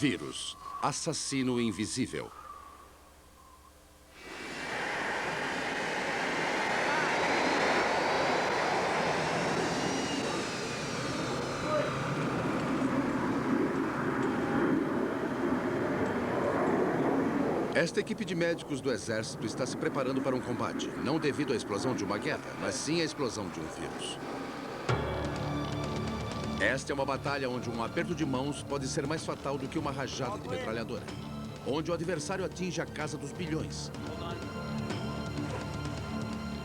Vírus, assassino invisível. Esta equipe de médicos do Exército está se preparando para um combate, não devido à explosão de uma guerra, mas sim à explosão de um vírus. Esta é uma batalha onde um aperto de mãos pode ser mais fatal do que uma rajada de metralhadora. Onde o adversário atinge a casa dos bilhões.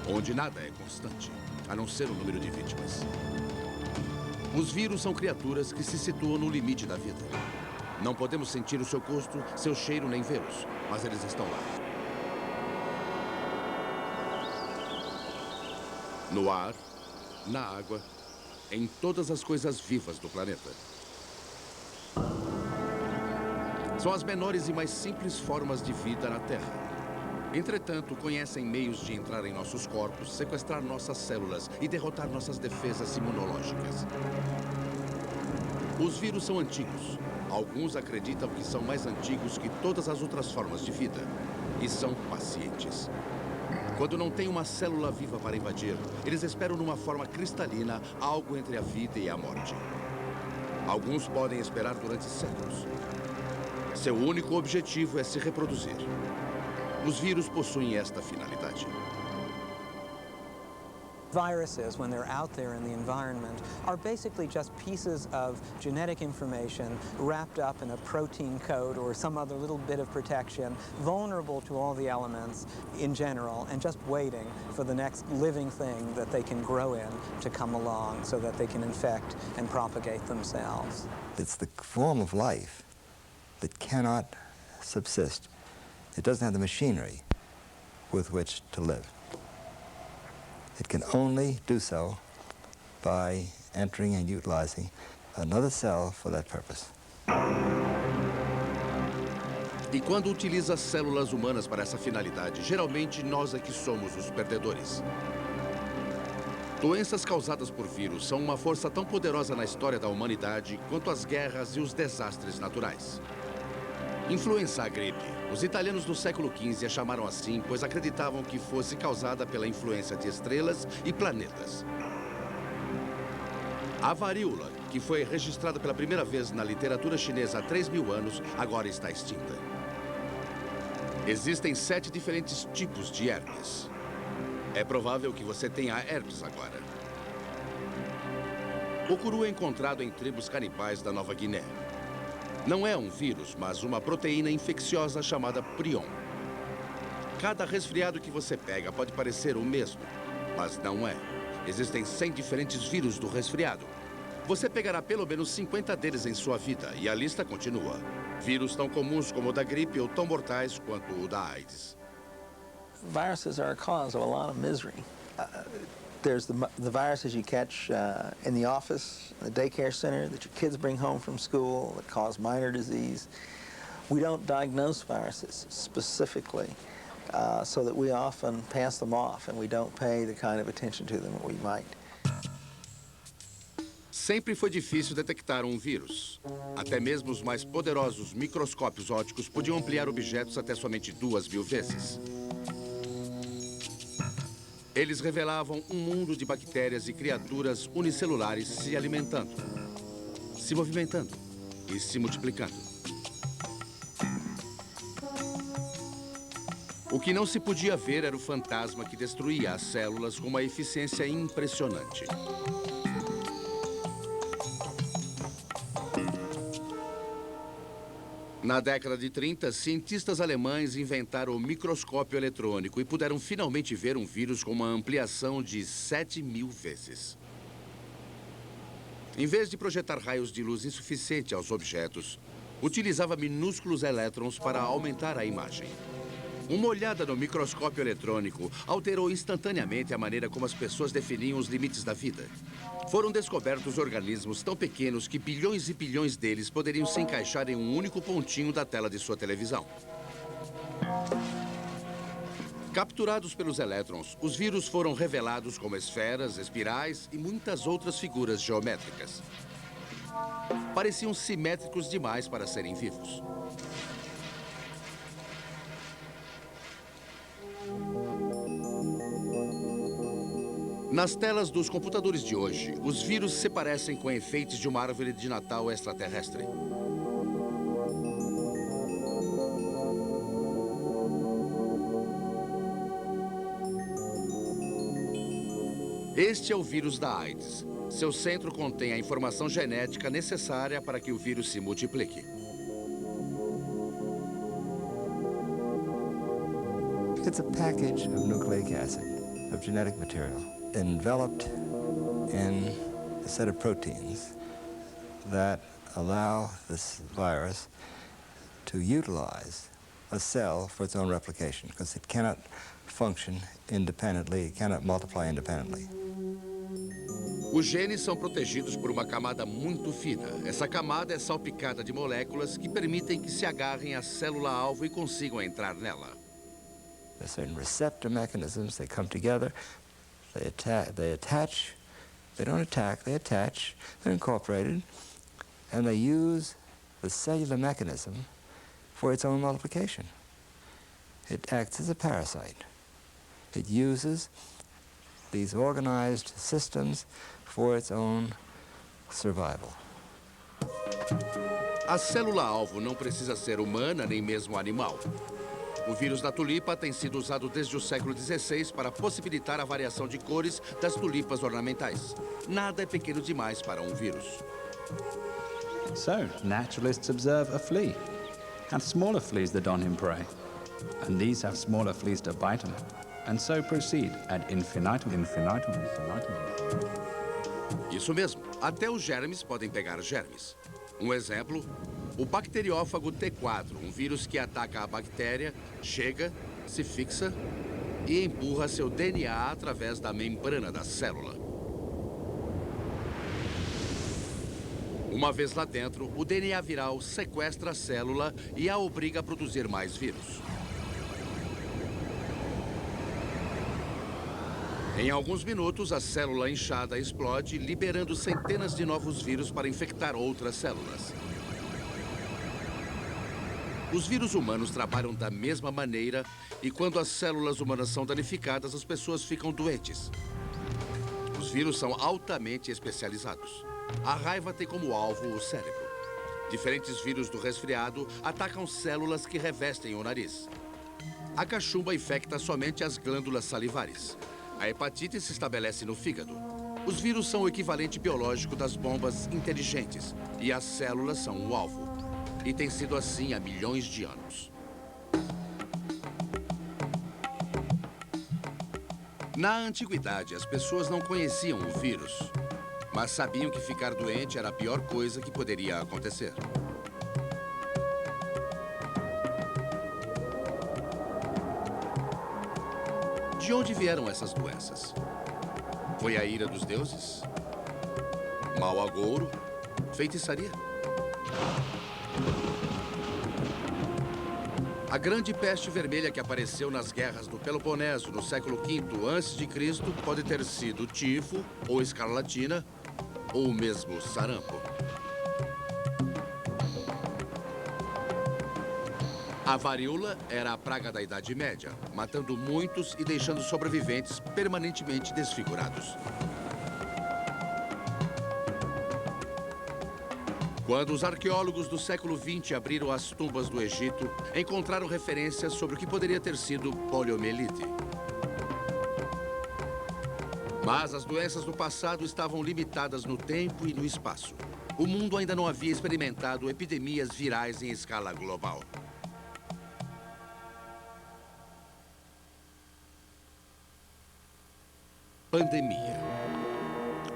Onde nada é constante, a não ser o número de vítimas. Os vírus são criaturas que se situam no limite da vida. Não podemos sentir o seu gosto, seu cheiro, nem vê-los, mas eles estão lá. No ar, na água, em todas as coisas vivas do planeta. São as menores e mais simples formas de vida na Terra. Entretanto, conhecem meios de entrar em nossos corpos, sequestrar nossas células e derrotar nossas defesas imunológicas. Os vírus são antigos. Alguns acreditam que são mais antigos que todas as outras formas de vida. E são pacientes. Quando não tem uma célula viva para invadir, eles esperam numa forma cristalina algo entre a vida e a morte. Alguns podem esperar durante séculos. Seu único objetivo é se reproduzir. Os vírus possuem esta finalidade. Viruses, when they're out there in the environment, are basically just pieces of genetic information wrapped up in a protein code or some other little bit of protection, vulnerable to all the elements in general, and just waiting for the next living thing that they can grow in to come along so that they can infect and propagate themselves. It's the form of life that cannot subsist. It doesn't have the machinery with which to live. It can only do so by entering and utilizing another cell for that purpose. E quando utiliza células humanas para essa finalidade, geralmente nós é que somos os perdedores. Doenças causadas por vírus são uma força tão poderosa na história da humanidade quanto as guerras e os desastres naturais. Influenza a gripe. Os italianos do século XV a chamaram assim, pois acreditavam que fosse causada pela influência de estrelas e planetas. A varíola, que foi registrada pela primeira vez na literatura chinesa há 3.000 anos, agora está extinta. Existem 7 diferentes tipos de herpes. É provável que você tenha herpes agora. O curu é encontrado em tribos canibais da Nova Guiné. Não é um vírus, mas uma proteína infecciosa chamada prion. Cada resfriado que você pega pode parecer o mesmo, mas não é. Existem 100 diferentes vírus do resfriado. Você pegará pelo menos 50 deles em sua vida, e a lista continua. Vírus tão comuns como o da gripe ou tão mortais quanto o da AIDS. Viruses are a cause of a lot of misery. There's the viruses you catch in the office, the daycare center, that your kids bring home from school that cause minor disease. We don't diagnose viruses specifically, so that we often pass them off and we don't pay the kind of attention to them that we might. Sempre foi difícil detectar um vírus. Até mesmo os mais poderosos microscópios ópticos podiam ampliar objetos até somente 2.000 vezes. Eles revelavam um mundo de bactérias e criaturas unicelulares se alimentando, se movimentando e se multiplicando. O que não se podia ver era o fantasma que destruía as células com uma eficiência impressionante. Na década de 30, cientistas alemães inventaram o microscópio eletrônico e puderam finalmente ver um vírus com uma ampliação de 7.000 vezes. Em vez de projetar raios de luz insuficiente aos objetos, utilizava minúsculos elétrons para aumentar a imagem. Uma olhada no microscópio eletrônico alterou instantaneamente a maneira como as pessoas definiam os limites da vida. Foram descobertos organismos tão pequenos que bilhões e bilhões deles poderiam se encaixar em um único pontinho da tela de sua televisão. Capturados pelos elétrons, os vírus foram revelados como esferas, espirais e muitas outras figuras geométricas. pareciam simétricos demais para serem vivos. Nas telas dos computadores de hoje, os vírus se parecem com enfeites de uma árvore de Natal extraterrestre. Este é o vírus da AIDS. Seu centro contém a informação genética necessária para que o vírus se multiplique. It's a package of nucleic acid, of genetic material, enveloped in a set of proteins that allow this virus to utilize a cell for its own replication, because it cannot function independently, it cannot multiply independently. Os genes são protegidos por uma camada muito fina. Essa camada é salpicada de moléculas que permitem que se agarrem à célula-alvo e consigam entrar nela. There's certain receptor mechanisms, they come together, they attach, they don't attack, they attach, they're incorporated, and they use the cellular mechanism for its own multiplication. It acts as a parasite. It uses these organized systems for its own survival. A célula-alvo não precisa ser humana nem mesmo animal. O vírus da tulipa tem sido usado desde o século XVI para possibilitar a variação de cores das tulipas ornamentais. Nada é pequeno demais para um vírus. So, naturalists observe a flea, and smaller fleas that on him prey. And these have smaller fleas to bite them, and so proceed ad infinitum, infinitum, infinitum. Isso mesmo. Até os germes podem pegar germes. Um exemplo, o bacteriófago T4, um vírus que ataca a bactéria, chega, se fixa e empurra seu DNA através da membrana da célula. Uma vez lá dentro, o DNA viral sequestra a célula e a obriga a produzir mais vírus. Em alguns minutos, a célula inchada explode, liberando centenas de novos vírus para infectar outras células. Os vírus humanos trabalham da mesma maneira e quando as células humanas são danificadas, as pessoas ficam doentes. Os vírus são altamente especializados. A raiva tem como alvo o cérebro. Diferentes vírus do resfriado atacam células que revestem o nariz. A cachumba infecta somente as glândulas salivares. A hepatite se estabelece no fígado. Os vírus são o equivalente biológico das bombas inteligentes e as células são o alvo. E tem sido assim há milhões de anos. Na antiguidade, as pessoas não conheciam o vírus, mas sabiam que ficar doente era a pior coisa que poderia acontecer. De onde vieram essas doenças? Foi a ira dos deuses? Mau agouro? Feitiçaria? A grande peste vermelha que apareceu nas guerras do Peloponeso no século V a.C. pode ter sido tifo, ou escarlatina, ou mesmo sarampo. A varíola era a praga da Idade Média, matando muitos e deixando sobreviventes permanentemente desfigurados. Quando os arqueólogos do século XX abriram as tumbas do Egito, encontraram referências sobre o que poderia ter sido poliomielite. Mas as doenças do passado estavam limitadas no tempo e no espaço. O mundo ainda não havia experimentado epidemias virais em escala global. Pandemia.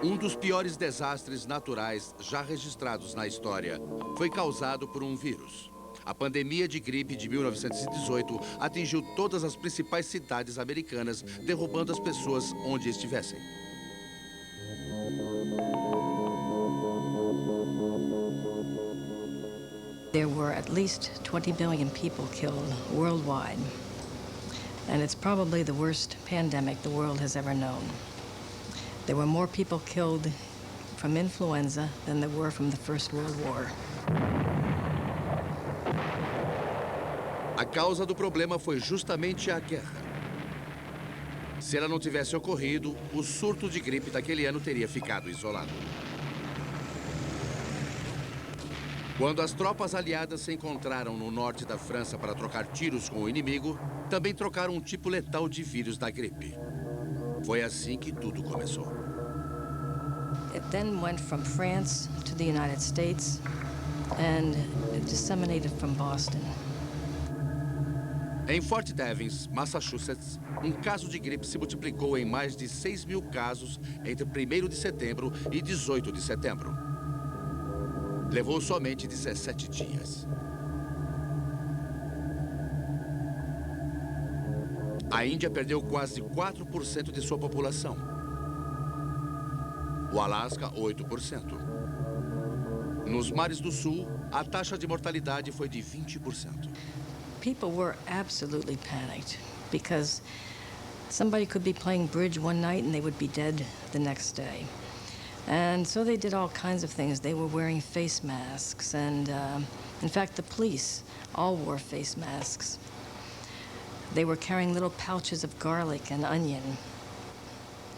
Um dos piores desastres naturais já registrados na história foi causado por um vírus. A pandemia de gripe de 1918 atingiu todas as principais cidades americanas, derrubando as pessoas onde estivessem. There were at least 20 million people killed worldwide, and it's probably the worst pandemic the world has ever known. There were more people killed from influenza than there were from the First World War. A causa do problema foi justamente a guerra. Se ela não tivesse ocorrido, o surto de gripe daquele ano teria ficado isolado. Quando as tropas aliadas se encontraram no norte da França para trocar tiros com o inimigo, também trocaram um tipo letal de vírus da gripe. Foi assim que tudo começou. It then went from France to the United States and it disseminated from Boston. Em Fort Devens, Massachusetts, um caso de gripe se multiplicou em mais de 6.000 casos entre 1º de setembro e 18 de setembro. Levou somente 17 dias. A Índia perdeu quase 4% de sua população. O Alasca, 8%. Nos mares do sul, a taxa de mortalidade foi de 20%. People were absolutely panicked because somebody could be playing bridge one night and they would be dead the next day. And so they did all kinds of things. They were wearing face masks and, in fact, the police all wore face masks. They were carrying little pouches of garlic and onion.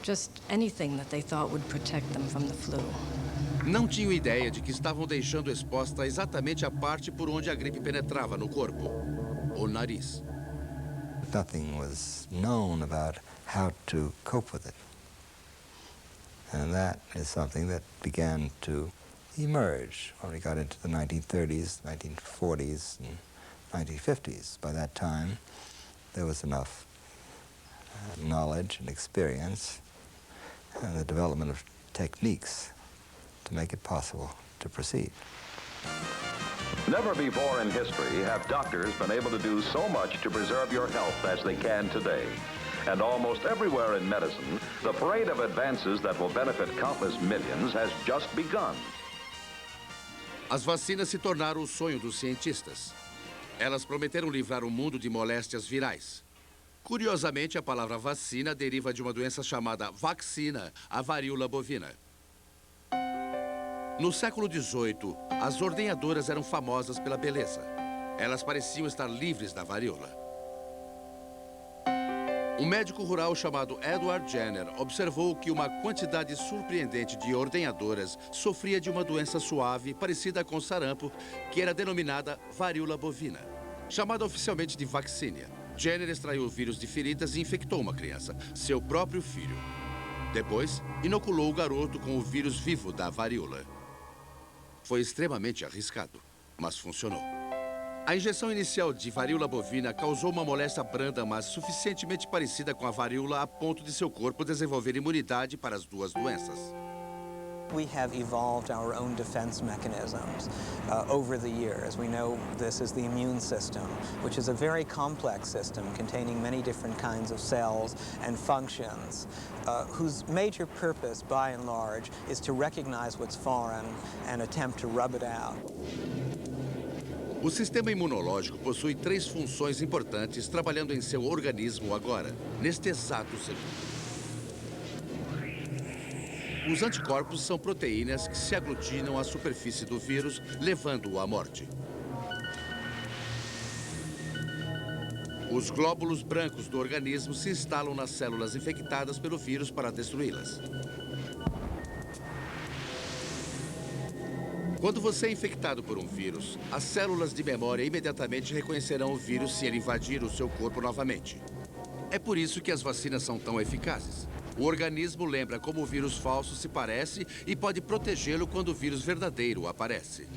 Just anything that they thought would protect them from the flu. Não tinham ideia de que estavam deixando exposta exatamente a parte por onde a gripe penetrava no corpo, o nariz. Nothing was known about how to cope with it. And that is something that began to emerge when we got into the 1930s, 1940s, and 1950s. By that time, there was enough knowledge and experience and the development of techniques to make it possible to proceed. Never before in history have doctors been able to do so much to preserve your health as they can today. And almost everywhere in medicine, the parade of advances that will benefit countless millions has just begun. As vacinas se tornaram o sonho dos cientistas. Elas prometeram livrar o mundo de moléstias virais. Curiosamente, a palavra vacina deriva de uma doença chamada vaccina, a varíola bovina. No século XVIII, as ordenhadoras eram famosas pela beleza. Elas pareciam estar livres da varíola. Um médico rural chamado Edward Jenner observou que uma quantidade surpreendente de ordenhadoras sofria de uma doença suave parecida com sarampo, que era denominada varíola bovina, chamada oficialmente de vaccinia. Jenner extraiu o vírus de feridas e infectou uma criança, seu próprio filho. Depois, inoculou o garoto com o vírus vivo da varíola. Foi extremamente arriscado, mas funcionou. A injeção inicial de varíola bovina causou uma moléstia branda, mas suficientemente parecida com a varíola a ponto de seu corpo desenvolver imunidade para as duas doenças. We have evolved our own defense mechanisms over the years. We know this is the immune system, which is a very complex system containing many different kinds of cells and functions, whose major purpose, by and large, is to recognize what's foreign and attempt to rub it out. O sistema imunológico possui 3 funções importantes trabalhando em seu organismo agora, neste exato segundo. Os anticorpos são proteínas que se aglutinam à superfície do vírus, levando-o à morte. Os glóbulos brancos do organismo se instalam nas células infectadas pelo vírus para destruí-las. Quando você é infectado por um vírus, as células de memória imediatamente reconhecerão o vírus se ele invadir o seu corpo novamente. É por isso que as vacinas são tão eficazes. O organismo lembra como o vírus falso se parece e pode protegê-lo quando o vírus verdadeiro aparece.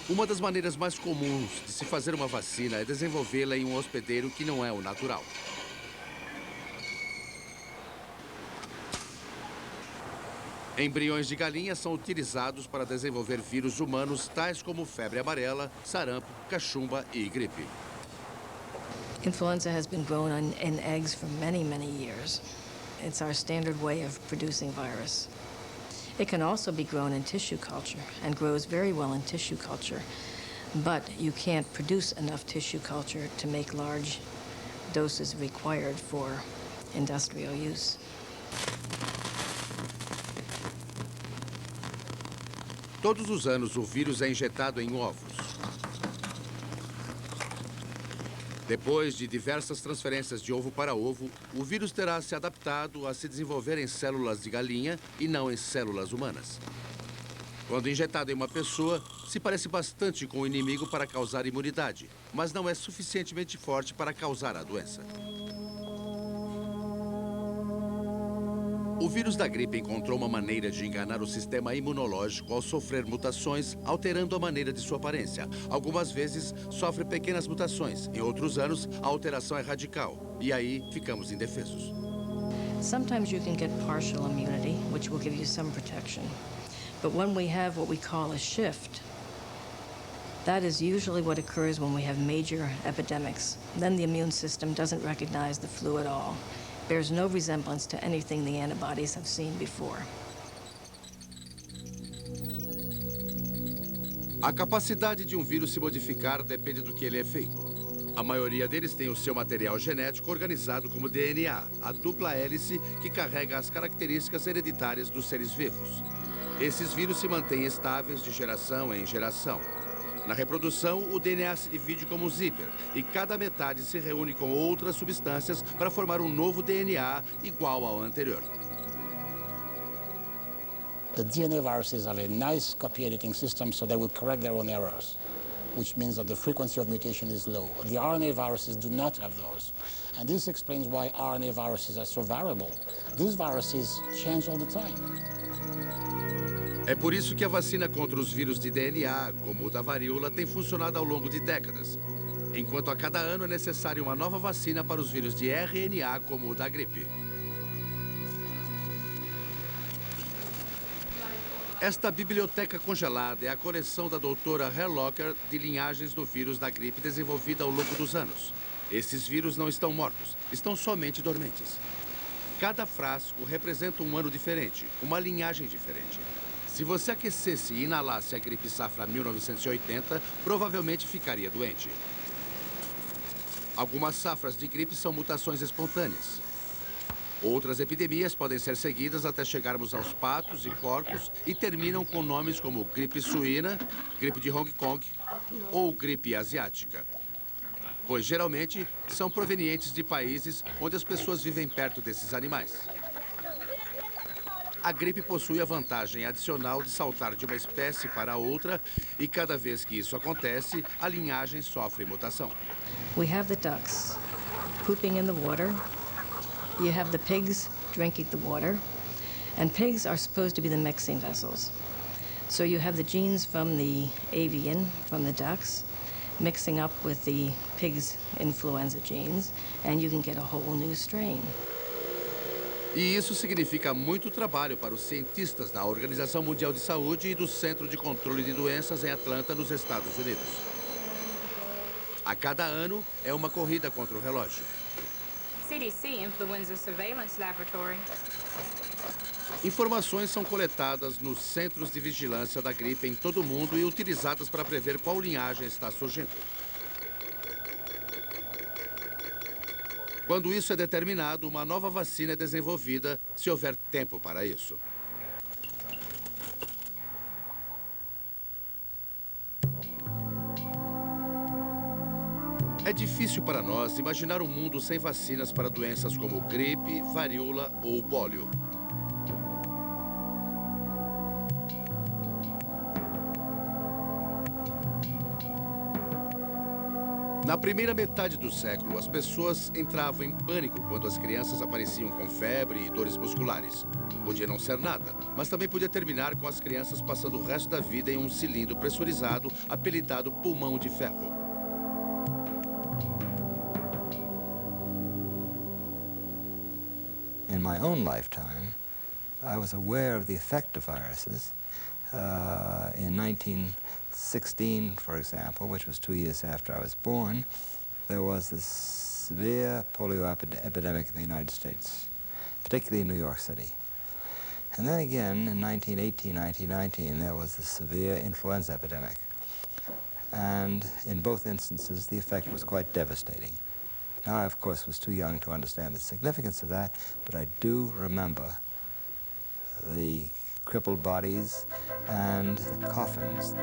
Uma das maneiras mais comuns de se fazer uma vacina é desenvolvê-la em um hospedeiro que não é o natural. Embriões de galinha são utilizados para desenvolver vírus humanos tais como febre amarela, sarampo, cachumba e gripe. Influenza has been grown in eggs for many, many years. It's our standard way of producing virus. It can also be grown in tissue culture and grows very well in tissue culture, but you can't produce enough tissue culture to make large doses required for industrial use. Todos os anos, o vírus é injetado em ovos. Depois de diversas transferências de ovo para ovo, o vírus terá se adaptado a se desenvolver em células de galinha e não em células humanas. Quando injetado em uma pessoa, se parece bastante com o inimigo para causar imunidade, mas não é suficientemente forte para causar a doença. O vírus da gripe encontrou uma maneira de enganar o sistema imunológico ao sofrer mutações, alterando a maneira de sua aparência. Algumas vezes, sofre pequenas mutações. Em outros anos, a alteração é radical. E aí, ficamos indefesos. Sometimes you can get partial immunity, which will give you some protection. But when we have what we call a shift, that is usually what occurs when we have major epidemics. Then the immune system doesn't recognize the flu at all. Bears no resemblance to anything the antibodies have seen before. A capacidade de um vírus se modificar depende do que ele é feito. A maioria deles tem o seu material genético organizado como DNA, a dupla hélice que carrega as características hereditárias dos seres vivos. Esses vírus se mantêm estáveis de geração em geração. Na reprodução, o DNA se divide como um zíper e cada metade se reúne com outras substâncias para formar um novo DNA igual ao anterior. The DNA viruses have a nice copy editing system, so they will correct their own errors, which means that the frequency of mutation is low. The RNA viruses do not have those. And this explains why RNA viruses are so variable. These viruses change all the time. É por isso que a vacina contra os vírus de DNA, como o da varíola, tem funcionado ao longo de décadas. Enquanto a cada ano é necessária uma nova vacina para os vírus de RNA, como o da gripe. Esta biblioteca congelada é a coleção da doutora Herlocker de linhagens do vírus da gripe desenvolvida ao longo dos anos. Esses vírus não estão mortos, estão somente dormentes. Cada frasco representa um ano diferente, uma linhagem diferente. Se você aquecesse e inalasse a gripe safra 1980, provavelmente ficaria doente. Algumas safras de gripe são mutações espontâneas. Outras epidemias podem ser seguidas até chegarmos aos patos e porcos e terminam com nomes como gripe suína, gripe de Hong Kong ou gripe asiática. Pois geralmente são provenientes de países onde as pessoas vivem perto desses animais. A gripe possui a vantagem adicional de saltar de uma espécie para outra e cada vez que isso acontece, a linhagem sofre mutação. We have the ducks pooping in the water. You have the pigs drinking the water. And pigs are supposed to be the mixing vessels. So you have the genes from the avian, from the ducks, mixing up with the pigs' influenza genes, and you can get a whole new strain. E isso significa muito trabalho para os cientistas da Organização Mundial de Saúde e do Centro de Controle de Doenças em Atlanta, nos Estados Unidos. A cada ano, é uma corrida contra o relógio. CDC Influenza Surveillance Laboratory. Informações são coletadas nos centros de vigilância da gripe em todo o mundo e utilizadas para prever qual linhagem está surgindo. Quando isso é determinado, uma nova vacina é desenvolvida, se houver tempo para isso. É difícil para nós imaginar um mundo sem vacinas para doenças como gripe, varíola ou pólio. Na primeira metade do século, as pessoas entravam em pânico quando as crianças apareciam com febre e dores musculares. Podia não ser nada, mas também podia terminar com as crianças passando o resto da vida em um cilindro pressurizado, apelidado pulmão de ferro. In my own lifetime, I was aware of the effect of viruses. In 1916, for example, which was 2 years after I was born, there was this severe polio epidemic in the United States, particularly in New York City. And then again, in 1918, 1919, there was the severe influenza epidemic. And in both instances, the effect was quite devastating. Now, I, of course, was too young to understand the significance of that, but I do remember the crippled bodies and coffins.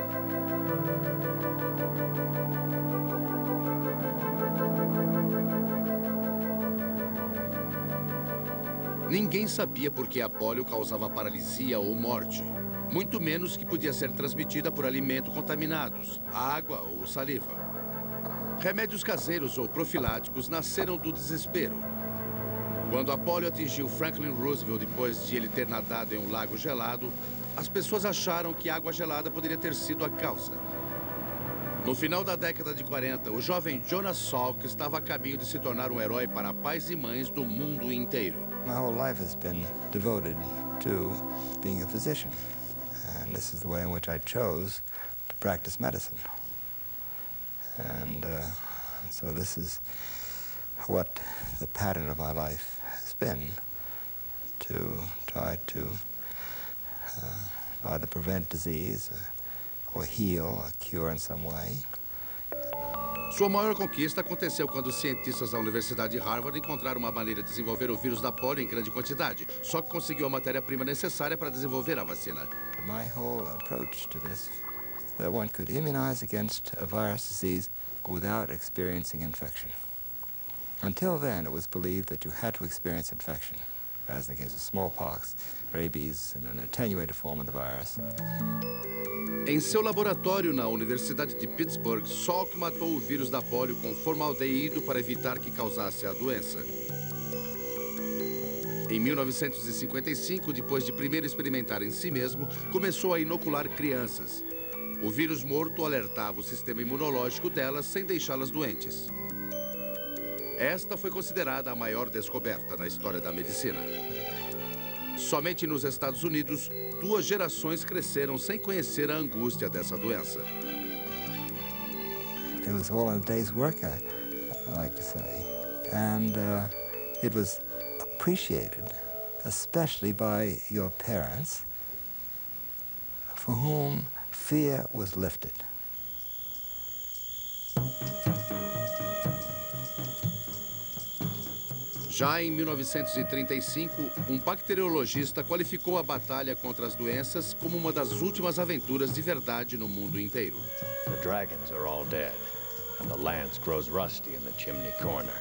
Ninguém sabia por que a polio causava paralisia ou morte, muito menos que podia ser transmitida por alimentos contaminados, água ou saliva. Remédios caseiros ou profiláticos nasceram do desespero. Quando a polio atingiu Franklin Roosevelt depois de ele ter nadado em um lago gelado, as pessoas acharam que água gelada poderia ter sido a causa. No final da década de 40, o jovem Jonas Salk estava a caminho de se tornar um herói para pais e mães do mundo inteiro. My whole life has been devoted to being a physician, and this is the way in which I chose to practice medicine. And so this is what the pattern of my life has been, to try to either prevent disease or heal or cure in some way. Sua maior conquista aconteceu quando os cientistas da Universidade de Harvard encontraram uma maneira de desenvolver o vírus da polio em grande quantidade. Só que conseguiu a matéria-prima necessária para desenvolver a vacina. My whole approach to this, that one could immunize against a virus disease without experiencing infection. Until then, it was believed that you had to experience infection, as in the case of smallpox, rabies, and an attenuated form of the virus. Em seu laboratório na Universidade de Pittsburgh, Salk matou o vírus da polio com formaldeído para evitar que causasse a doença. Em 1955, depois de primeiro experimentar em si mesmo, começou a inocular crianças. O vírus morto alertava o sistema imunológico delas sem deixá-las doentes. Esta foi considerada a maior descoberta na história da medicina. Somente nos Estados Unidos, 2 gerações cresceram sem conhecer a angústia dessa doença. It was all in a day's work, I like to say. And it was appreciated, especially by your parents, for whom fear was lifted. Já em 1935, um bacteriologista qualificou a batalha contra as doenças como uma das últimas aventuras de verdade no mundo inteiro. The dragons are all dead, and the lance grows rusty in the chimney corner.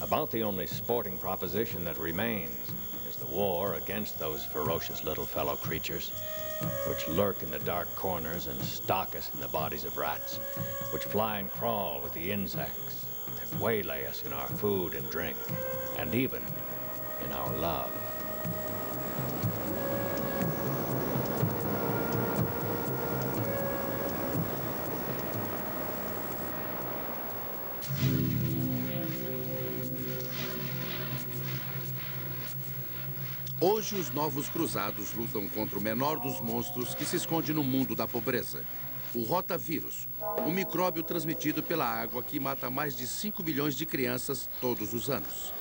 About the only sporting proposition that remains is the war against those ferocious little fellow creatures, which lurk in the dark corners and stalk us in the bodies of rats, which fly and crawl with the insects, and waylay us in our food and drink, and even in our love. Hoje, os novos cruzados lutam contra o menor dos monstros que se esconde no mundo da pobreza. O rotavírus, um micróbio transmitido pela água que mata mais de 5 milhões de crianças todos os anos.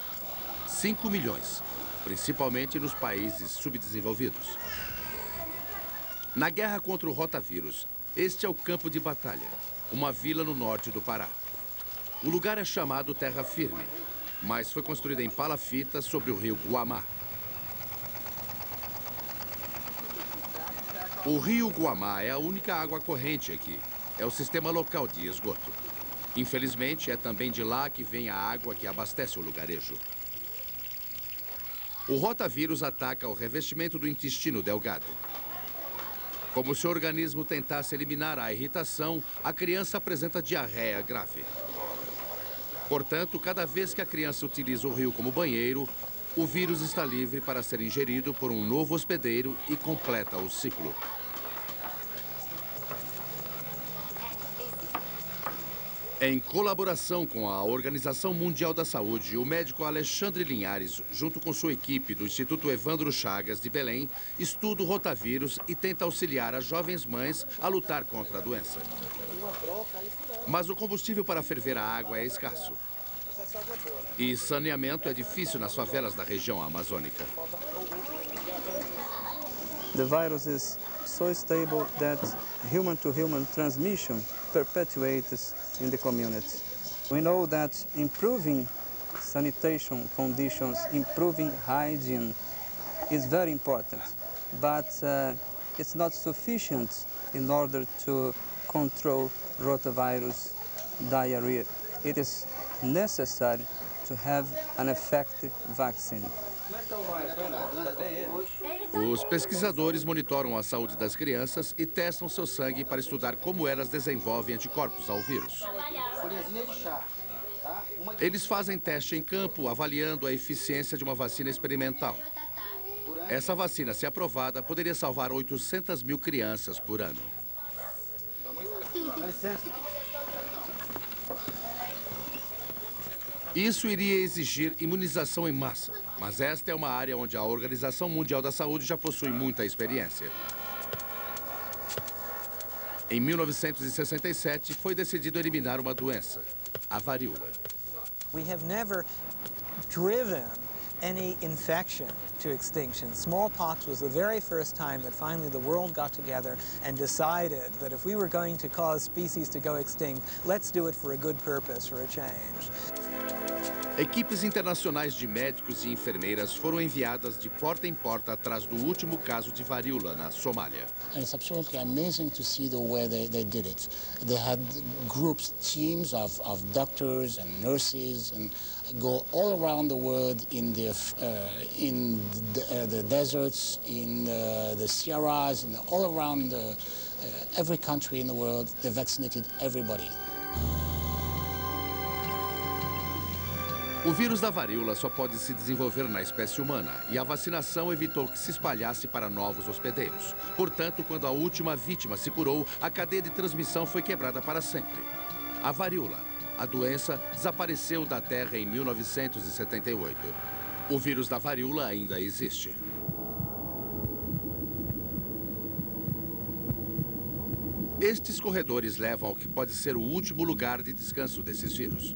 5 milhões, principalmente nos países subdesenvolvidos. Na guerra contra o rotavírus, este é o campo de batalha, uma vila no norte do Pará. O lugar é chamado Terra Firme, mas foi construída em palafita sobre o rio Guamá. O rio Guamá é a única água corrente aqui. É o sistema local de esgoto. Infelizmente, é também de lá que vem a água que abastece o lugarejo. O rotavírus ataca o revestimento do intestino delgado. Como se o organismo tentasse eliminar a irritação, a criança apresenta diarreia grave. Portanto, cada vez que a criança utiliza o rio como banheiro, o vírus está livre para ser ingerido por um novo hospedeiro e completa o ciclo. Em colaboração com a Organização Mundial da Saúde, o médico Alexandre Linhares, junto com sua equipe do Instituto Evandro Chagas de Belém, estuda o rotavírus e tenta auxiliar as jovens mães a lutar contra a doença. Mas o combustível para ferver a água é escasso. E saneamento é difícil nas favelas da região amazônica. The virus is so stable that human-to-human transmission perpetuates in the community. We know that improving sanitation conditions, improving hygiene is very important. but it's not sufficient in order to control rotavirus diarrhea. It is necessary to have an effective vaccine. Os pesquisadores monitoram a saúde das crianças e testam seu sangue para estudar como elas desenvolvem anticorpos ao vírus. Eles fazem teste em campo, avaliando a eficiência de uma vacina experimental. Essa vacina, se aprovada, poderia salvar 800 mil crianças por ano. Isso iria exigir imunização em massa, mas esta é uma área onde a Organização Mundial da Saúde já possui muita experiência. Em 1967, foi decidido eliminar uma doença, a varíola. We have never driven any infection to extinction. Smallpox was the very first time that finally the world got together and decided that if we were going to cause species to go extinct, let's do it for a good purpose, for a change. Equipes internacionais de médicos e enfermeiras foram enviadas de porta em porta atrás do último caso de varíola na Somália. And it's absolutely amazing to see the way they did it. They had groups, teams of doctors and nurses, and go all around the world in the deserts, in the Sierras, and all around every country in the world. They vaccinated everybody. O vírus da varíola só pode se desenvolver na espécie humana e a vacinação evitou que se espalhasse para novos hospedeiros. Portanto, quando a última vítima se curou, a cadeia de transmissão foi quebrada para sempre. A varíola, a doença, desapareceu da Terra em 1978. O vírus da varíola ainda existe. Estes corredores levam ao que pode ser o último lugar de descanso desses vírus.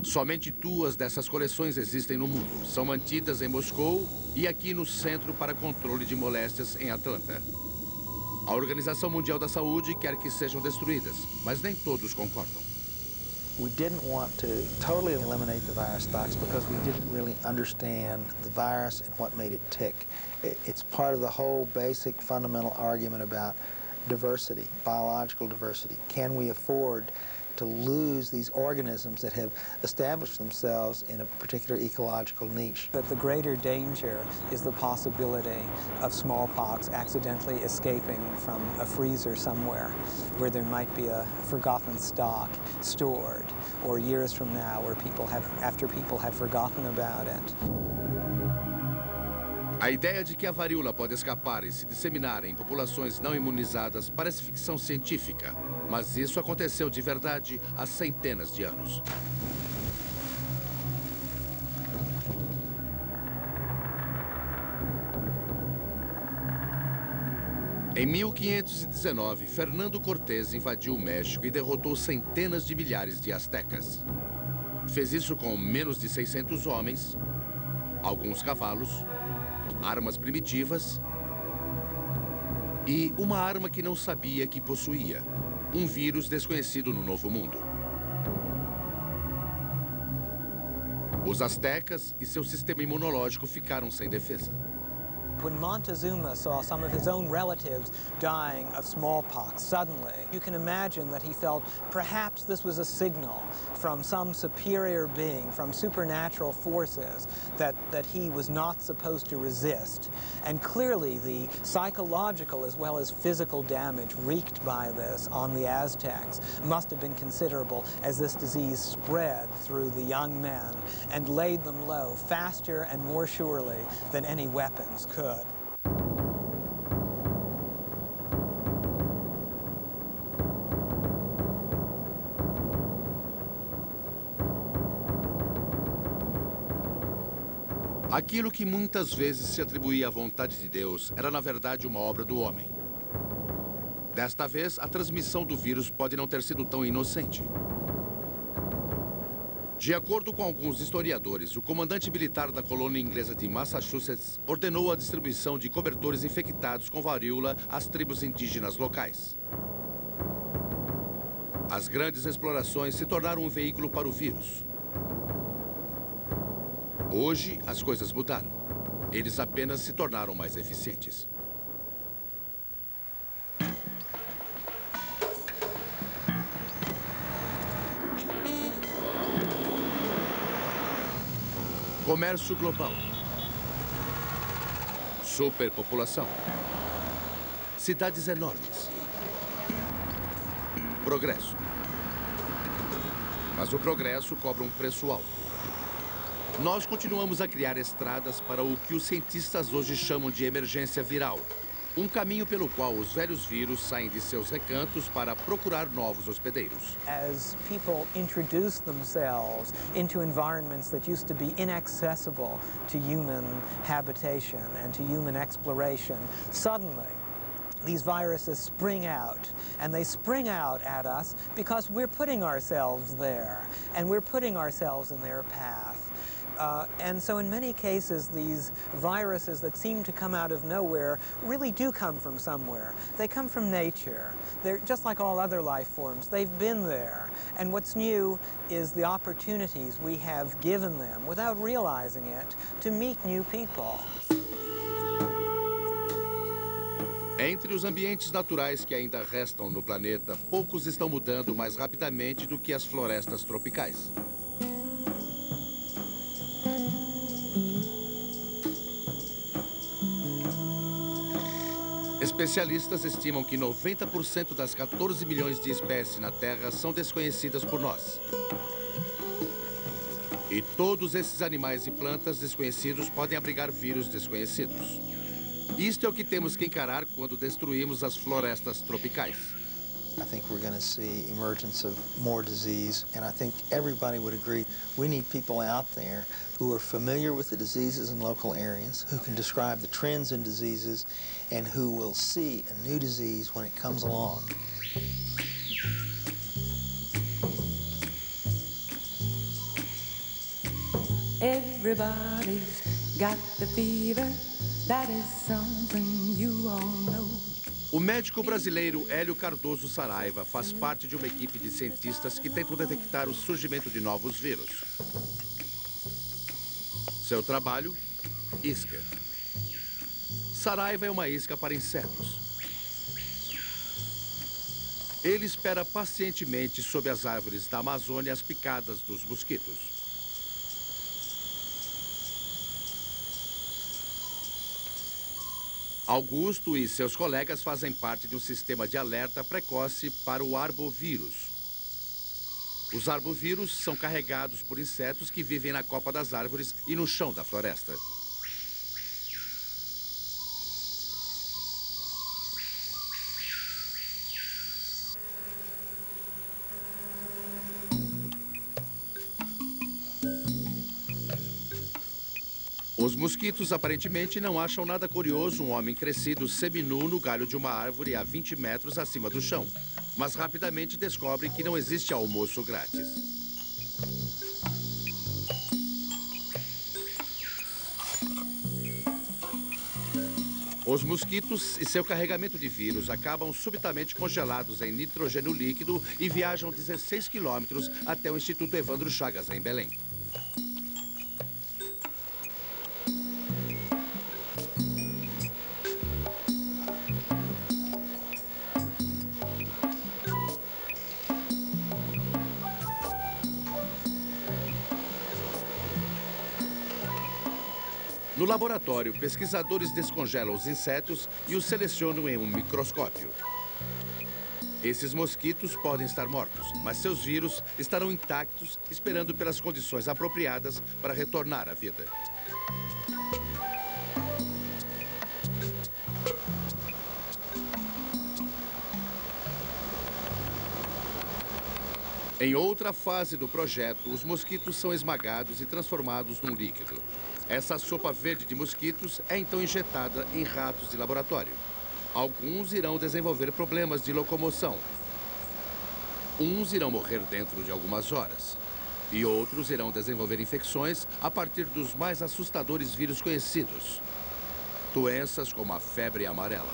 Somente 2 dessas coleções existem no mundo. São mantidas em Moscou e aqui no Centro para Controle de Moléstias, em Atlanta. A Organização Mundial da Saúde quer que sejam destruídas, mas nem todos concordam. We didn't want to totally eliminate the virus stocks because we didn't really understand the virus and what made it tick. It's part of the whole basic fundamental argument about diversity, biological diversity. Can we afford to lose these organisms that have established themselves in a particular ecological niche? But the greater danger is the possibility of smallpox accidentally escaping from a freezer somewhere where there might be a forgotten stock stored, or years from now where after people have forgotten about it. A ideia de que a varíola pode escapar e se disseminar em populações não imunizadas parece ficção científica, mas isso aconteceu de verdade há centenas de anos. Em 1519, Fernando Cortés invadiu o México e derrotou centenas de milhares de astecas. Fez isso com menos de 600 homens, alguns cavalos, armas primitivas e uma arma que não sabia que possuía, um vírus desconhecido no Novo Mundo. Os astecas e seu sistema imunológico ficaram sem defesa. When Montezuma saw some of his own relatives dying of smallpox suddenly, you can imagine that he felt perhaps this was a signal from some superior being, from supernatural forces, that he was not supposed to resist. And clearly the psychological as well as physical damage wreaked by this on the Aztecs must have been considerable as this disease spread through the young men and laid them low faster and more surely than any weapons could. Aquilo que muitas vezes se atribuía à vontade de Deus era, na verdade, uma obra do homem. Desta vez, a transmissão do vírus pode não ter sido tão inocente. De acordo com alguns historiadores, o comandante militar da colônia inglesa de Massachusetts ordenou a distribuição de cobertores infectados com varíola às tribos indígenas locais. As grandes explorações se tornaram um veículo para o vírus. Hoje, as coisas mudaram. Eles apenas se tornaram mais eficientes. Comércio global. Superpopulação. Cidades enormes. Progresso. Mas o progresso cobra um preço alto. Nós continuamos a criar estradas para o que os cientistas hoje chamam de emergência viral. Um caminho pelo qual os velhos vírus saem de seus recantos para procurar novos hospedeiros. As people introduce themselves into environments that used to be inaccessible to human habitation and to human exploration, suddenly these viruses spring out, and they spring out at us because we're putting ourselves there, and we're putting ourselves in their path. And so in many cases, these viruses that seem to come out of nowhere really do come from somewhere. They come from nature. They're just like all other life forms. They've been there. And what's new is the opportunities we have given them, without realizing it, to meet new people. Entre os ambientes naturais que ainda restam no planeta, poucos estão mudando mais rapidamente do que as florestas tropicais. Especialistas estimam que 90% das 14 milhões de espécies na Terra são desconhecidas por nós. E todos esses animais e plantas desconhecidos podem abrigar vírus desconhecidos. Isto é o que temos que encarar quando destruímos as florestas tropicais. I think we're going to see emergence of more disease, and I think everybody would agree we need people out there who are familiar with the diseases in local areas, who can describe the trends in diseases, and who will see a new disease when it comes along. Everybody's got the fever, that is something you all know. O médico brasileiro Hélio Cardoso Saraiva faz parte de uma equipe de cientistas que tentam detectar o surgimento de novos vírus. Seu trabalho? Isca. Saraiva é uma isca para insetos. Ele espera pacientemente sob as árvores da Amazônia as picadas dos mosquitos. Augusto e seus colegas fazem parte de um sistema de alerta precoce para o arbovírus. Os arbovírus são carregados por insetos que vivem na copa das árvores e no chão da floresta. Os mosquitos aparentemente não acham nada curioso um homem crescido seminu no galho de uma árvore a 20 metros acima do chão, mas rapidamente descobrem que não existe almoço grátis. Os mosquitos e seu carregamento de vírus acabam subitamente congelados em nitrogênio líquido e viajam 16 quilômetros até o Instituto Evandro Chagas, em Belém. No laboratório, pesquisadores descongelam os insetos e os selecionam em um microscópio. Esses mosquitos podem estar mortos, mas seus vírus estarão intactos, esperando pelas condições apropriadas para retornar à vida. Em outra fase do projeto, os mosquitos são esmagados e transformados num líquido. Essa sopa verde de mosquitos é então injetada em ratos de laboratório. Alguns irão desenvolver problemas de locomoção. Uns irão morrer dentro de algumas horas. E outros irão desenvolver infecções a partir dos mais assustadores vírus conhecidos. Doenças como a febre amarela.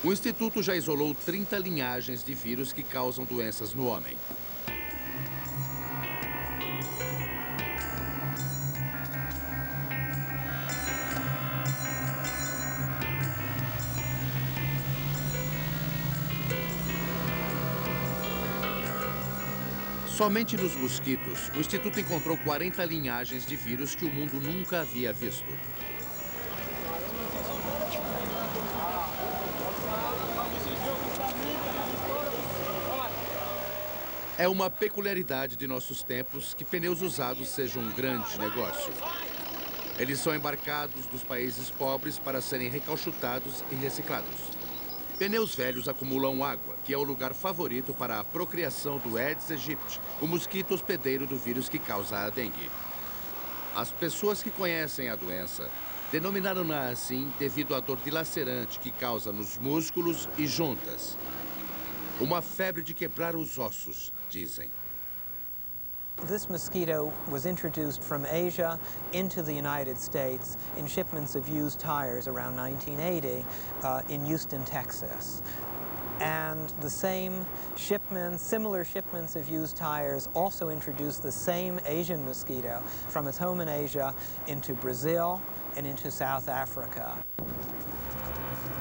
O Instituto já isolou 30 linhagens de vírus que causam doenças no homem. Somente nos mosquitos, o Instituto encontrou 40 linhagens de vírus que o mundo nunca havia visto. É uma peculiaridade de nossos tempos que pneus usados sejam um grande negócio. Eles são embarcados dos países pobres para serem recauchutados e reciclados. Pneus velhos acumulam água, que é o lugar favorito para a procriação do Aedes aegypti, o mosquito hospedeiro do vírus que causa a dengue. As pessoas que conhecem a doença denominaram-na assim devido à dor dilacerante que causa nos músculos e juntas. Uma febre de quebrar os ossos, dizem. This mosquito was introduced from Asia into the United States in shipments of used tires around 1980 in Houston, Texas. And the same shipments, similar shipments of used tires also introduced the same Asian mosquito from its home in Asia into Brazil and into South Africa.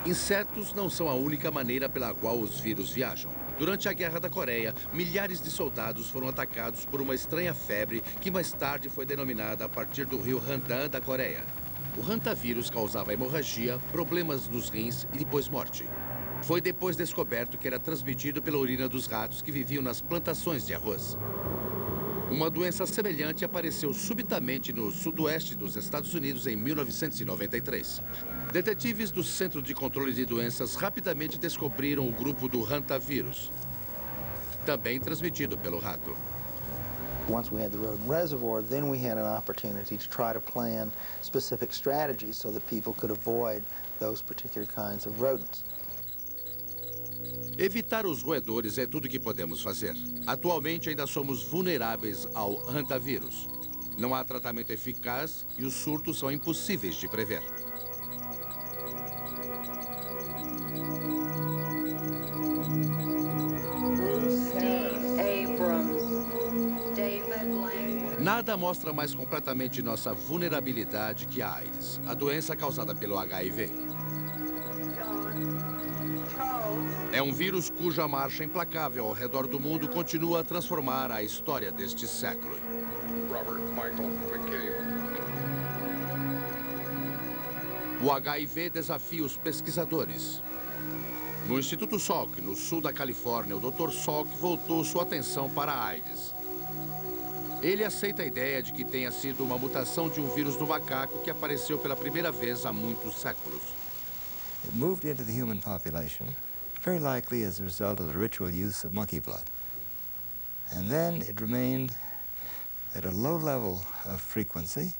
Insetos não são a única maneira pela qual os vírus viajam. Durante a Guerra da Coreia, milhares de soldados foram atacados por uma estranha febre que mais tarde foi denominada a partir do rio Handan da Coreia. O hantavírus causava hemorragia, problemas nos rins e depois morte. Foi depois descoberto que era transmitido pela urina dos ratos que viviam nas plantações de arroz. Uma doença semelhante apareceu subitamente no sudoeste dos Estados Unidos em 1993. Detetives do Centro de Controle de Doenças rapidamente descobriram o grupo do hantavírus, também transmitido pelo rato. Once we had the rodent reservoir, then we had an opportunity to try to plan specific strategies so that people could avoid those particular kinds of rodents. Evitar os roedores é tudo o que podemos fazer. Atualmente ainda somos vulneráveis ao hantavírus. Não há tratamento eficaz e os surtos são impossíveis de prever. Nada mostra mais completamente nossa vulnerabilidade que a AIDS, a doença causada pelo HIV. É um vírus cuja marcha implacável ao redor do mundo continua a transformar a história deste século. Robert Michael McCabe. O HIV desafia os pesquisadores. No Instituto Salk, no sul da Califórnia, o Dr. Salk voltou sua atenção para a AIDS. Ele aceita a ideia de que tenha sido uma mutação de um vírus do macaco que apareceu pela primeira vez há muitos séculos. It moved into the human population, very likely as a result of the ritual use of monkey blood. And then it remained at a low level of frequency,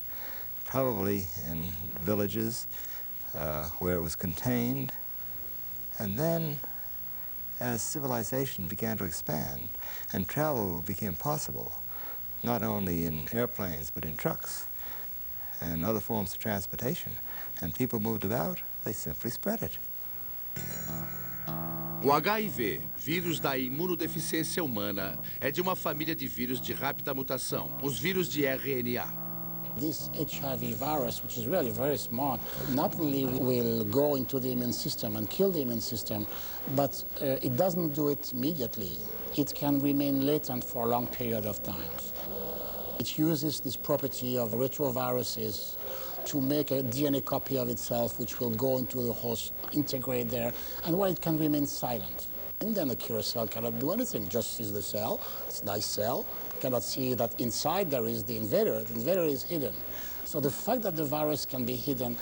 probably in villages where it was contained. And then, as civilization began to expand and travel became possible, not only in airplanes but in trucks and other forms of transportation, and people moved about, they simply spread it. O HIV, vírus da imunodeficiência humana, é de uma família de vírus de rápida mutação, os vírus de RNA. This HIV virus, which is really very smart, not only will go into the immune system and kill the immune system, but it doesn't do it immediately. It can remain latent for a long period of time. It uses this property of retroviruses to make a DNA copy of itself, which will go into the host, integrate there, and where it can remain silent. And then the killer cell cannot do anything, just sees the cell, it's a nice cell, cannot see that inside there is the invader is hidden. So the fact that the virus can be hidden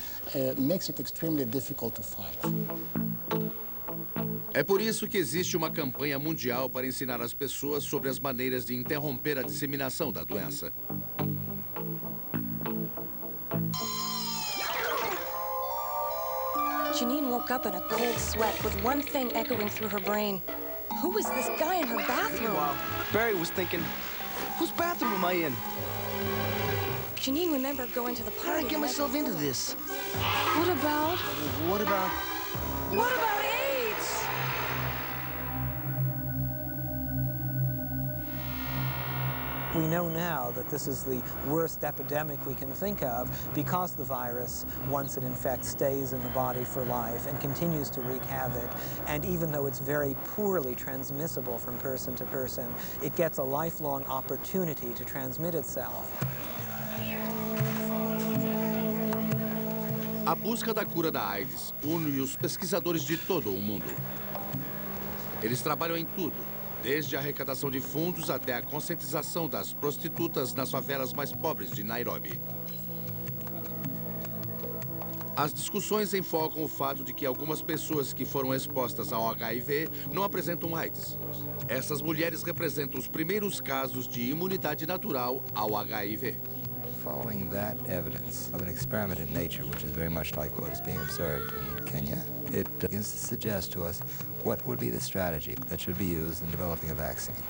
makes it extremely difficult to fight. É por isso que existe uma campanha mundial para ensinar as pessoas sobre as maneiras de interromper a disseminação da doença. Janine woke up in a cold sweat with one thing echoing through her brain. Who was this guy in her bathroom? Meanwhile, Barry was thinking, whose bathroom am I in? Janine remembered going to the party. How did I get myself into this? What about? What about AIDS? We know now that this is the worst epidemic we can think of because the virus, once it infects, stays in the body for life and continues to wreak havoc. And even though it's very poorly transmissible from person to person, it gets a lifelong opportunity to transmit itself. A busca da cura da AIDS une os pesquisadores de todo o mundo. Eles trabalham em tudo, desde a arrecadação de fundos até a conscientização das prostitutas nas favelas mais pobres de Nairobi. As discussões enfocam o fato de que algumas pessoas que foram expostas ao HIV não apresentam AIDS. Essas mulheres representam os primeiros casos de imunidade natural ao HIV. Following that evidence of an experiment in nature, which is very much like what is being observed in Kenya, it begins to suggest to us what would be the strategy that should be used in developing a vaccine.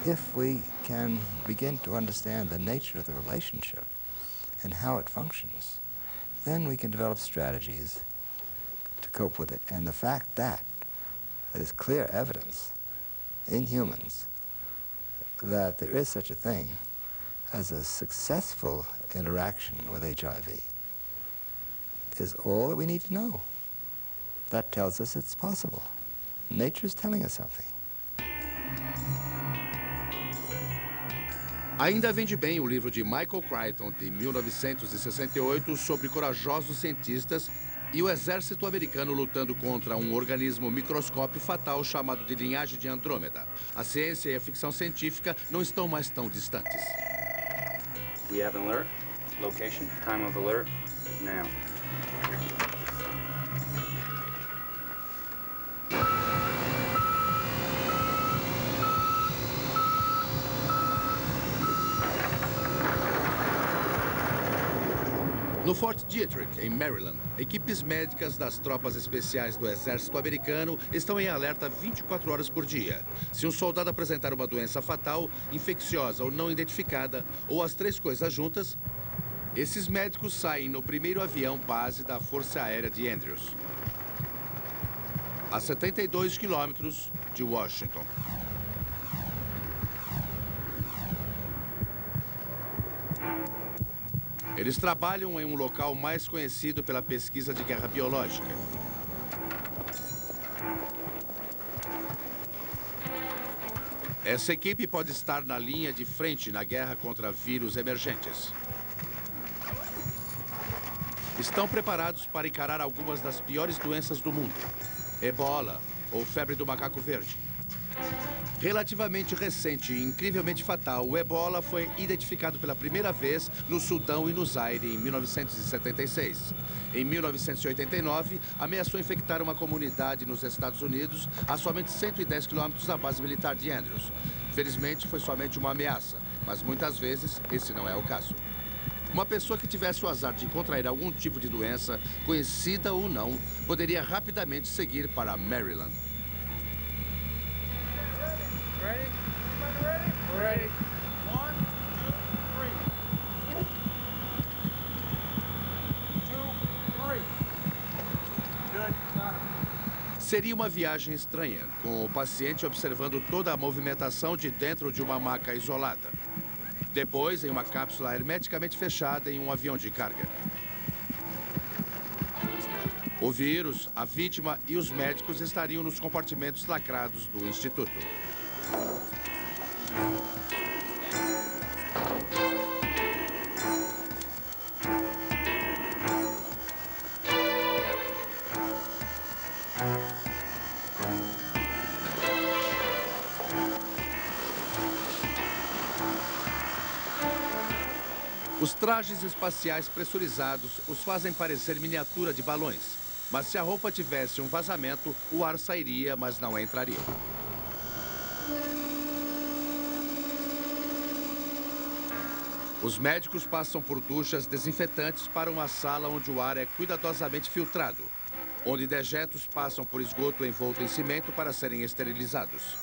If we can begin to understand the nature of the relationship and how it functions, then we can develop strategies to cope with it. And the fact that there's clear evidence in humans that there is such a thing as a successful interaction with HIV is all that we need to know. That tells us it's possible. Nature's telling us something. Ainda vende bem o livro de Michael Crichton, de 1968, sobre corajosos cientistas e o exército americano lutando contra um organismo microscópio fatal chamado de linhagem de Andrômeda. A ciência e a ficção científica não estão mais tão distantes. We have an alert. Location, time of alert, now. No Fort Detrick, em Maryland, equipes médicas das tropas especiais do exército americano estão em alerta 24 horas por dia. Se um soldado apresentar uma doença fatal, infecciosa ou não identificada, ou as três coisas juntas, esses médicos saem no primeiro avião base da Força Aérea de Andrews, a 72 quilômetros de Washington. Eles trabalham em um local mais conhecido pela pesquisa de guerra biológica. Essa equipe pode estar na linha de frente na guerra contra vírus emergentes. Estão preparados para encarar algumas das piores doenças do mundo: Ebola ou febre do macaco verde. Relativamente recente e incrivelmente fatal, o Ebola foi identificado pela primeira vez no Sudão e no Zaire em 1976. Em 1989, ameaçou infectar uma comunidade nos Estados Unidos a somente 110 quilômetros da base militar de Andrews. Felizmente, foi somente uma ameaça, mas muitas vezes esse não é o caso. Uma pessoa que tivesse o azar de contrair algum tipo de doença, conhecida ou não, poderia rapidamente seguir para Maryland. Ready? Everybody ready? We're ready. 1, 2, 3. 2, 3. Good. Seria uma viagem estranha, com o paciente observando toda a movimentação de dentro de uma maca isolada. Depois, em uma cápsula hermeticamente fechada em um avião de carga. O vírus, a vítima e os médicos estariam nos compartimentos lacrados do instituto. Os trajes espaciais pressurizados os fazem parecer miniatura de balões. Mas se a roupa tivesse um vazamento, o ar sairia, mas não entraria. Os médicos passam por duchas desinfetantes para uma sala onde o ar é cuidadosamente filtrado, onde dejetos passam por esgoto envolto em cimento para serem esterilizados.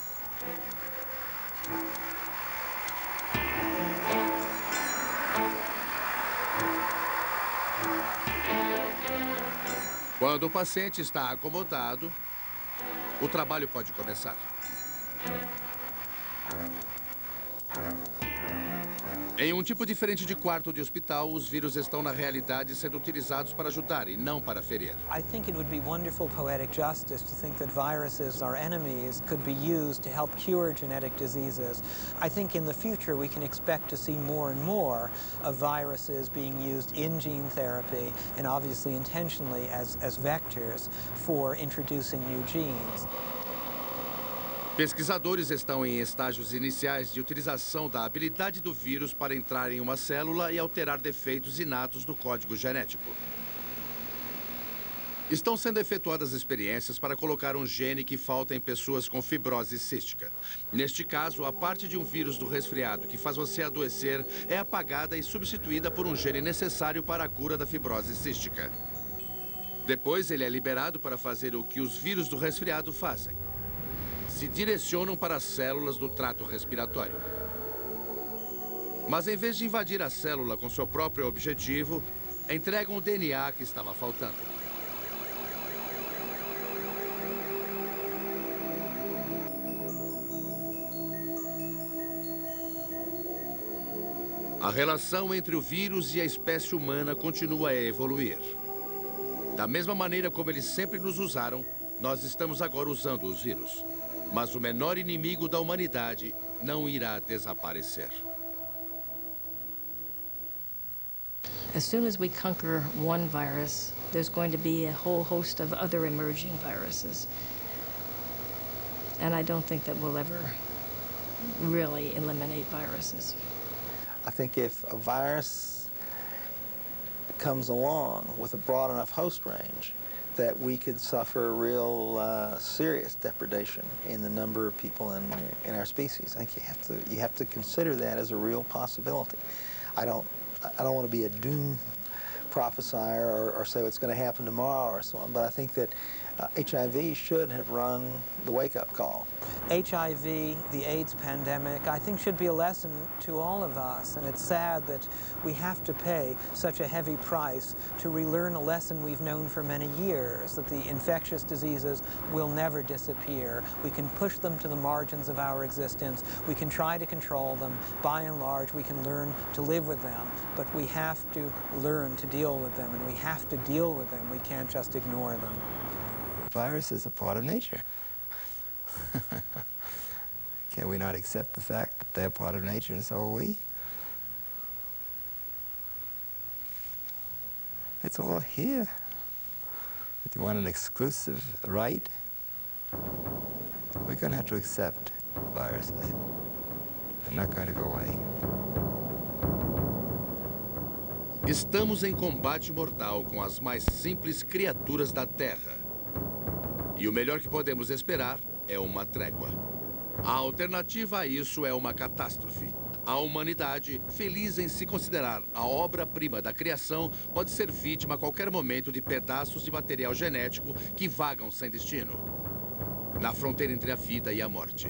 Quando o paciente está acomodado, o trabalho pode começar. Em um tipo diferente de quarto de hospital, os vírus estão na realidade sendo utilizados para ajudar e não para ferir. I think it would be wonderful poetic justice to think that viruses, our enemies, could be used to help cure genetic diseases. I think in the future we can expect to see more and more of viruses being used in gene therapy and obviously intentionally as vectors for introducing new genes. Pesquisadores estão em estágios iniciais de utilização da habilidade do vírus para entrar em uma célula e alterar defeitos inatos do código genético. Estão sendo efetuadas experiências para colocar um gene que falta em pessoas com fibrose cística. Neste caso, a parte de um vírus do resfriado que faz você adoecer é apagada e substituída por um gene necessário para a cura da fibrose cística. Depois, ele é liberado para fazer o que os vírus do resfriado fazem. Se direcionam para as células do trato respiratório. Mas em vez de invadir a célula com seu próprio objetivo, entregam o DNA que estava faltando. A relação entre o vírus e a espécie humana continua a evoluir. Da mesma maneira como eles sempre nos usaram, nós estamos agora usando os vírus. Mas o menor inimigo da humanidade não irá desaparecer. As soon as we conquer one virus, there's going to be a whole host of other emerging viruses. And I don't think that we'll ever really eliminate viruses. I think if a virus comes along with a broad enough host range, that we could suffer real serious depredation in the number of people in our species. I think you have to consider that as a real possibility. I don't want to be a doom prophesier or say what's going to happen tomorrow or so on, but I think that HIV should have run the wake-up call. HIV, the AIDS pandemic, I think should be a lesson to all of us, and it's sad that we have to pay such a heavy price to relearn a lesson we've known for many years, that the infectious diseases will never disappear. We can push them to the margins of our existence. We can try to control them. By and large, we can learn to live with them, but we have to learn to deal with them, and we have to deal with them. We can't just ignore them. Viruses are part of nature. Can we not accept the fact that they're part of nature and so are we? It's all here. If you want an exclusive right, we're going to have to accept viruses. They're not going to go away. Estamos em combate mortal com as mais simples criaturas da Terra. E o melhor que podemos esperar é uma trégua. A alternativa a isso é uma catástrofe. A humanidade, feliz em se considerar a obra-prima da criação, pode ser vítima a qualquer momento de pedaços de material genético que vagam sem destino, na fronteira entre a vida e a morte.